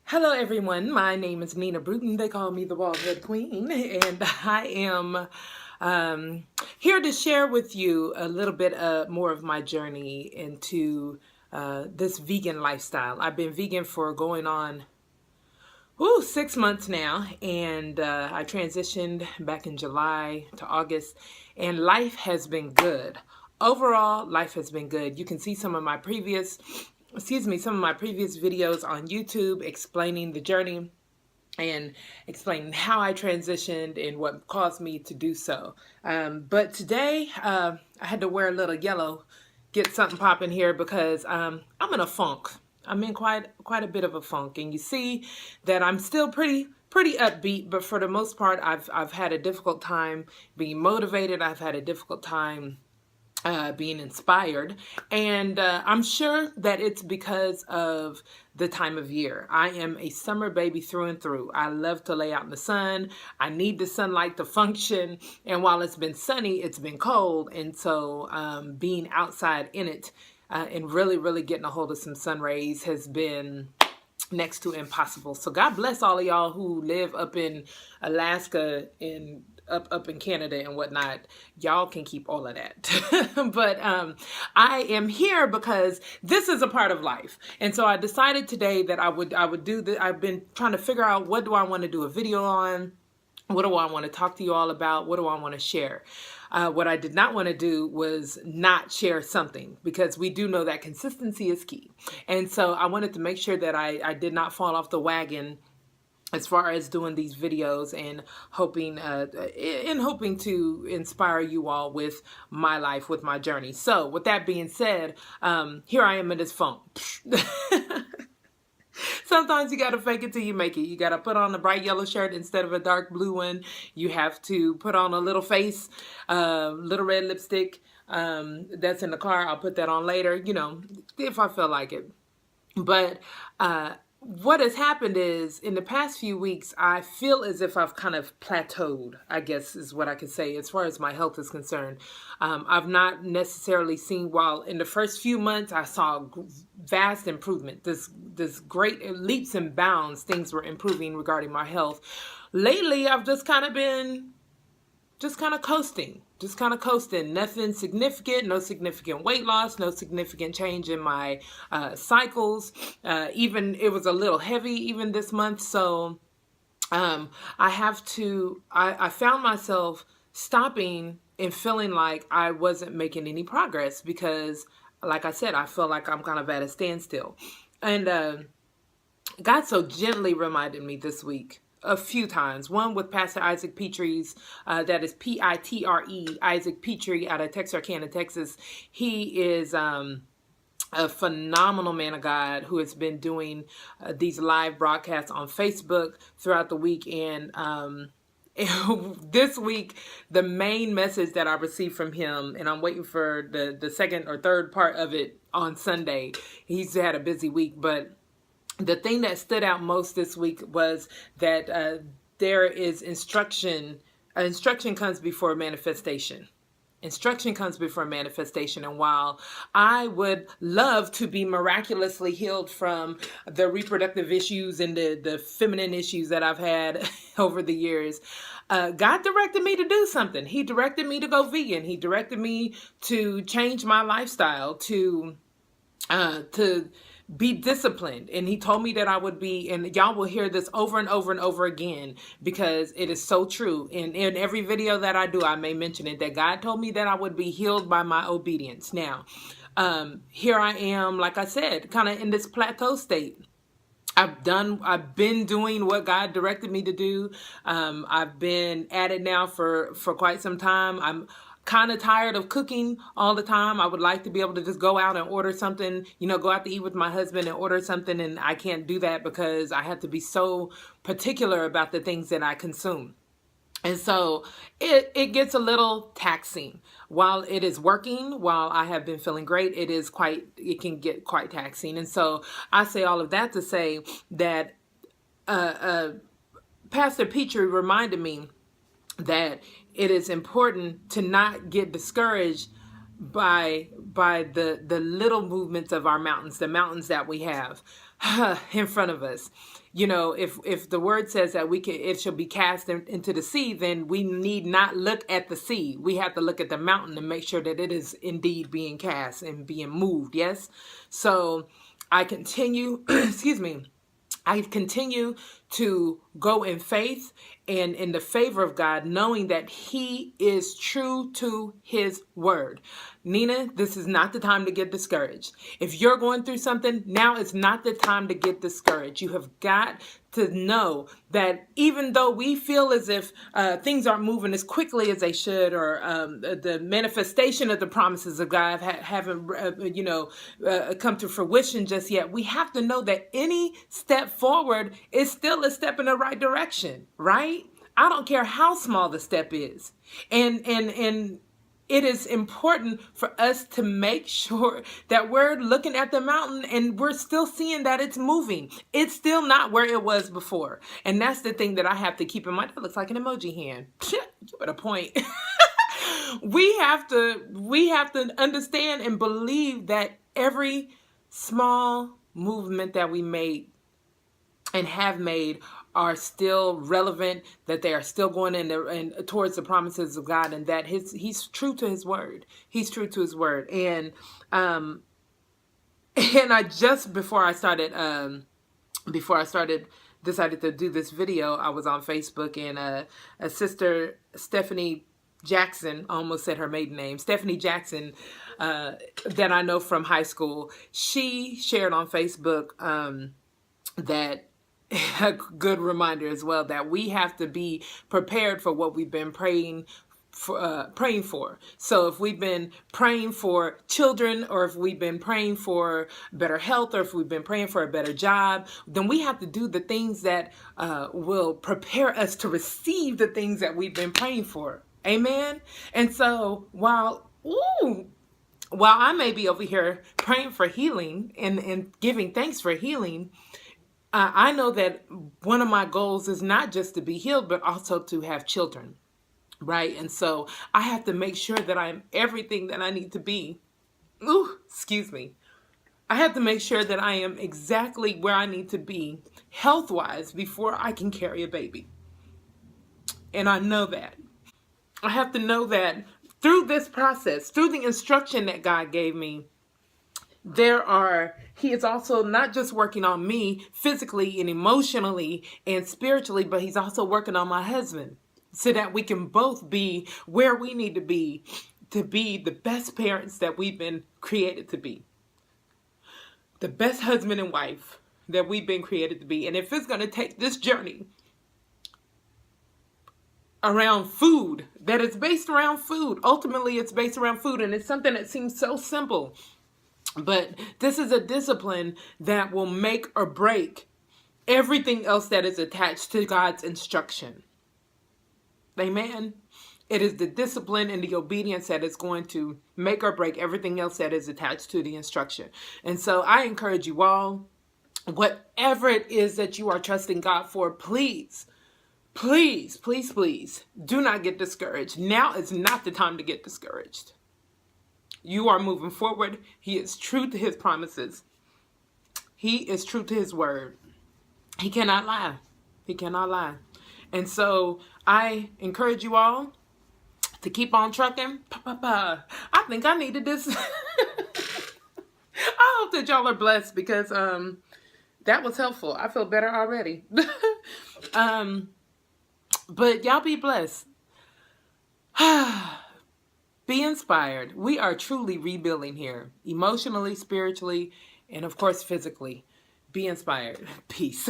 Hello everyone, my name is Nina Bruton. They call me the Baldhead Queen, and I am here to share with you a little bit more of my journey into this vegan lifestyle. I've been vegan for going on 6 months now, and I transitioned back in July to August, and life has been good. Overall, life has been good. You can see some of my previous videos on YouTube explaining the journey and explaining how I transitioned and what caused me to do so. But today, I had to wear a little yellow, get something popping here because I'm in a funk. I'm in quite a bit of a funk, and you see that I'm still pretty upbeat, but for the most part, I've had a difficult time being motivated. I've had a difficult time being inspired, and I'm sure that it's because of the time of year. I am a summer baby through and through. I love to lay out in the sun. I need the sunlight to function, and while it's been sunny, it's been cold, and so being outside in it and really getting a hold of some sun rays has been next to impossible. So God bless all of y'all who live up in Alaska and up in Canada and whatnot. Y'all can keep all of that. But I am here because this is a part of life. And so I decided today that I would do this. I've been trying to figure out, what do I want to do a video on? What do I want to talk to you all about? What do I want to share? What I did not want to do was not share something, because we do know that consistency is key. And so I wanted to make sure that I did not fall off the wagon as far as doing these videos, and hoping to inspire you all with my life, with my journey. So with that being said, here I am in this funk. Sometimes you got to fake it till you make it. You got to put on a bright yellow shirt instead of a dark blue one. You have to put on a little face, little red lipstick that's in the car. I'll put that on later, if I feel like it. But what has happened is, in the past few weeks, I feel as if I've kind of plateaued, I guess is what I could say, as far as my health is concerned. I've not necessarily seen, while in the first few months I saw vast improvement, this great leaps and bounds, things were improving regarding my health. Lately, I've just kind of been coasting. Nothing significant, no significant weight loss, no significant change in my cycles. Even it was a little heavy even this month. So I found myself stopping and feeling like I wasn't making any progress, because, like I said, I feel like I'm kind of at a standstill. And God so gently reminded me this week a few times. One with Pastor Isaac Petre's, that is Pitre, Isaac Petre, out of Texarkana, Texas. He is a phenomenal man of God who has been doing these live broadcasts on Facebook throughout the week. And this week, the main message that I received from him, and I'm waiting for the second or third part of it on Sunday. He's had a busy week, but the thing that stood out most this week was that there is instruction. Instruction comes before manifestation. Instruction comes before manifestation. And while I would love to be miraculously healed from the reproductive issues and the feminine issues that I've had over the years, God directed me to do something. He directed me to go vegan. He directed me to change my lifestyle, to be disciplined. And he told me that I would be, and y'all will hear this over and over and over again, because it is so true. And in every video that I do, I may mention it, that God told me that I would be healed by my obedience. Now, here I am, like I said, kind of in this plateau state. I've been doing what God directed me to do. I've been at it now for quite some time. I'm kind of tired of cooking all the time. I would like to be able to just go out and order something, go out to eat with my husband and order something. And I can't do that because I have to be so particular about the things that I consume. And so it gets a little taxing. While it is working, while I have been feeling great, it can get quite taxing. And so I say all of that to say that Pastor Petrie reminded me that it is important to not get discouraged by the little movements of our mountains, the mountains that we have. in front of us. You know, if the word says that it shall be cast into the sea, then we need not look at the sea. We have to look at the mountain and make sure that it is indeed being cast and being moved. Yes. So I continue, excuse me, I continue to go in faith and in the favor of God, knowing that He is true to His word. Nina, this is not the time to get discouraged. If you're going through something, now is not the time to get discouraged. You have got to know that even though we feel as if things aren't moving as quickly as they should, or the manifestation of the promises of God haven't, come to fruition just yet, we have to know that any step forward is still a step in the right direction, right? I don't care how small the step is. And it is important for us to make sure that we're looking at the mountain and we're still seeing that it's moving. It's still not where it was before. And that's the thing that I have to keep in mind. That looks like an emoji hand. You got a point. We have to understand and believe that every small movement that we made and have made are still relevant, that they are still going in towards the promises of God, and that He's true to His word. He's true to His word. And I just before I started decided to do this video, I was on Facebook, and a sister, Stephanie Jackson, almost said her maiden name, Stephanie Jackson, that I know from high school, she shared on Facebook that a good reminder as well, that we have to be prepared for what we've been praying for. So if we've been praying for children, or if we've been praying for better health, or if we've been praying for a better job, then we have to do the things that will prepare us to receive the things that we've been praying for. Amen. And so while I may be over here praying for healing and giving thanks for healing, I know that one of my goals is not just to be healed, but also to have children, right? And so I have to make sure that I'm everything that I need to be. Excuse me. I have to make sure that I am exactly where I need to be health-wise before I can carry a baby. And I know that. I have to know that through this process, through the instruction that God gave me, He is also not just working on me physically and emotionally and spiritually, but He's also working on my husband, so that we can both be where we need to be the best parents that we've been created to be, the best husband and wife that we've been created to be. And if it's going to take this journey around food, that it's based around food, ultimately it's based around food, and it's something that seems so simple. But this is a discipline that will make or break everything else that is attached to God's instruction. Amen. It is the discipline and the obedience that is going to make or break everything else that is attached to the instruction. And so I encourage you all, whatever it is that you are trusting God for, please, please, please, please do not get discouraged. Now is not the time to get discouraged. You are moving forward. He is true to His promises. He is true to His word. He cannot lie. He cannot lie. And so I encourage you all to keep on trucking. I think I needed this. I hope that y'all are blessed, because that was helpful. I feel better already. But y'all be blessed. Be inspired. We are truly rebuilding here, emotionally, spiritually, and of course, physically. Be inspired. Peace.